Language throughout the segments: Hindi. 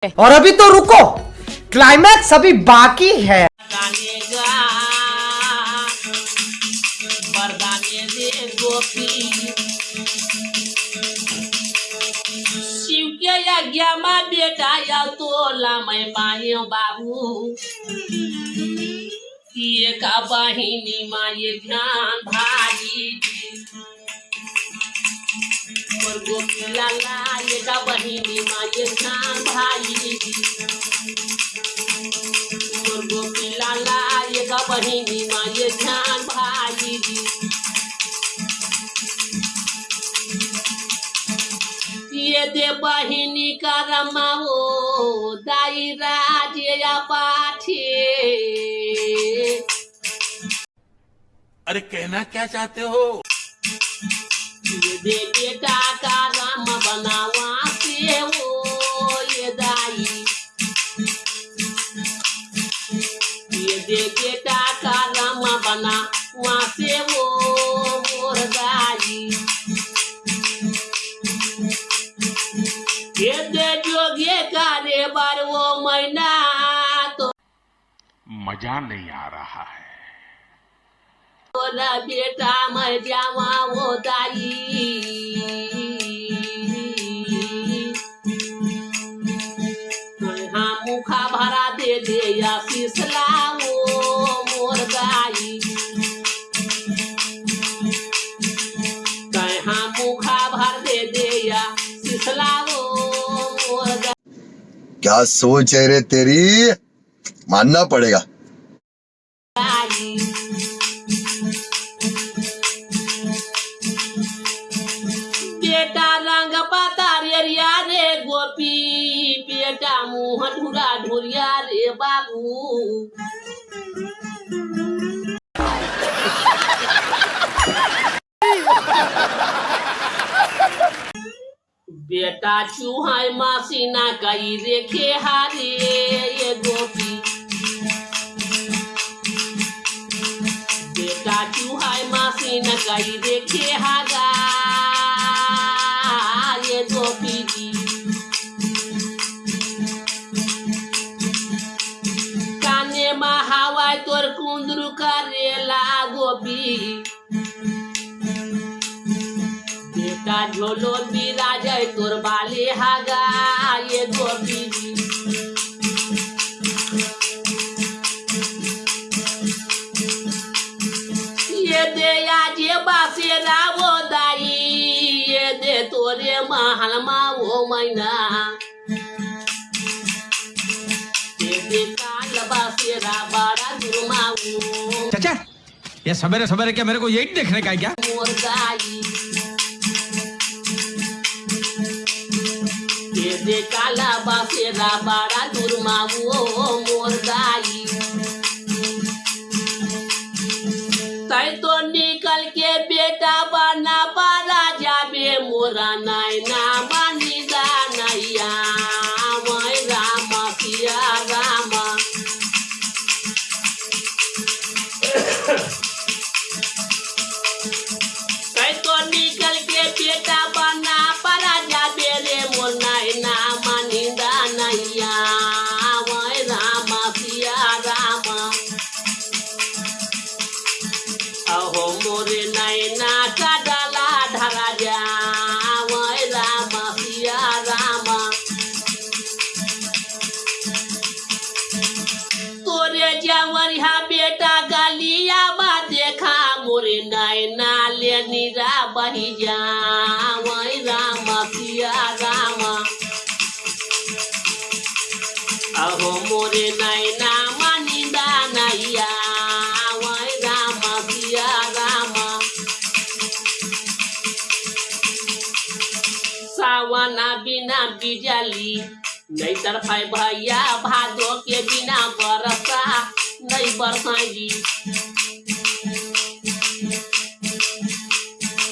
और अभी तो रुको, क्लाइमैक्स अभी बाकी है। शिव के यज्ञ में बेटा या तोला मैं माये बाबू ये का बहिनी माये ध्यान भाई और गोपिला ला ये का बहिनी माये ध्यान भाई और गोपिला ला ये का बहिनी माये ध्यान भाई ये दे बहिनी का रमाओ दाई राजिया पाठे। अरे कहना क्या चाहते हो? ये दे बेटा का राम बनावा से वो ये दाई ये दे बेटा का राम बनावा से वो मोर दाई ये दे जोगे कारे बार वो महीना तो मजा नहीं आ रहा है। बोला बेटा मर जावा वो दाई हाँ मुखा भरा दे दे या फिसला वो मोर दाई हाँ मुखा भर दे दे या फिसला वो मोर दाई। क्या सोच है रे तेरी, मानना पड़ेगा। बेटा रंग पता रेरिया रे गोपी बेटा मुँह ढुरा ढुरिया रे बाबू बेटा चूहाई मासीना कई रेखे हारे ये गोपी बेटा चूहाई मासीना कई रेखे हागा ये गोपी जी काने मा हवाई तोर कुंदरू करेला गोपी बेटा झोलो बिराज तोर बाले हागा ये गोपी जी ये दे आजे बासे रावो दाई ये दे तोरे महल मा वो मैना ये दे काल बासे रा बड़ा दुर्माऊ चाचा ये सवेरे सवेरे क्या मेरे को यही देखने का है क्या? मोर दाई ये दे काला बासे रा बड़ा दुर्माऊ मोर दाई तै तो निकल के बेटा बना पारा जाबे मोरा नैना मानी नैया मैं राम सिया राम तै तो निकल के बेटा बना पारा जाबे रे मोर नैना मानी नैया मैं राम सिया राम अहो मोरे नैना का डाला धरा जा वै राम सिया राम तोरे जवरिया बेटा गलिया बा देखा मोरे नैना ले नीरा बही जा वै राम सिया राम अहो मोरे नैना मानिंदा नैया वै राम सिया राम सावना बिना बिजली नहीं तरफाई भैया भादो के बिना बरसा नहीं बरसाई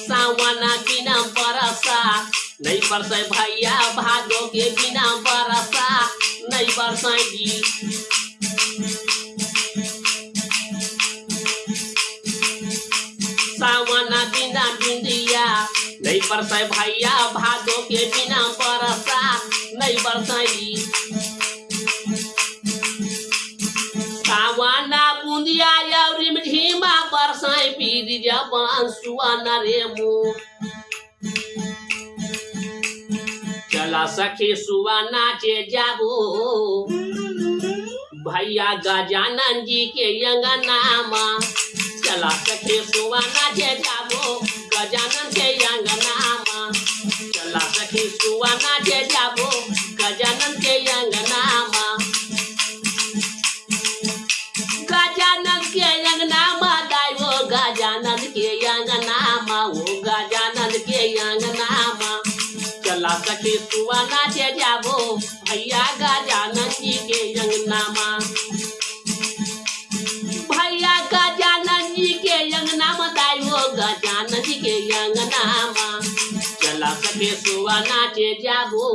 सावना बिना बरसा नहीं बरसाई भैया भादो के बिना बरसा नहीं बरसाई सावना बिना बिंदिया नहीं बरसाई भैया भादो के बिना बरसा नहीं बरसाई सुवाना रे मोर चला सखी सुवानाचे जाबो भैया गजानन जी के अंगनामा चला सखी सुवानाचे जाबो गजानन के अंगनामा चला सखी सुवानाचे जाबो गजानन के अंगनामा गजानन के अंगनामा दाइवो गजानन के अंगनामा वो गजानन के अंगनामा चला सखी सुवानाचे जाबो भैया गजानन जी के अंगनामा भैया गजानन जी के अंगनामा दाइवो गजानन जी के अंगनामा चला सखी सुवानाचे जाबो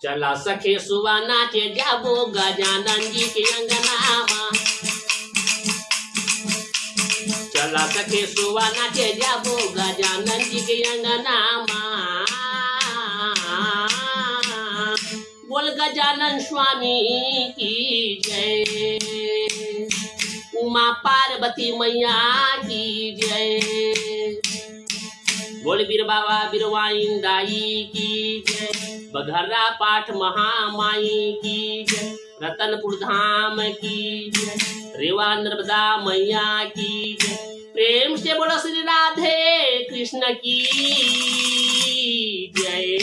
चला सखी सुवानाचे जाबो गजानन जी के अंगनामा चला सखी सुवानाचे जाबो गजानन जी के अंगनामा बोल गजानन स्वामी की जय उमा पार्वती मैया की जय बोल बीर बाबा बीरवाइन दाई की जय बघरा पाठ महामाई की जय रतनपुर धाम की जय रेवा नर्मदा मैया की जय प्रेम से बोलो श्री राधे कृष्ण की जय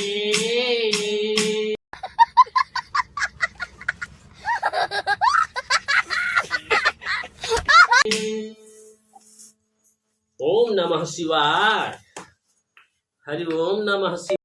ओम नमः शिवाय हरि ओम नमः शिवाय।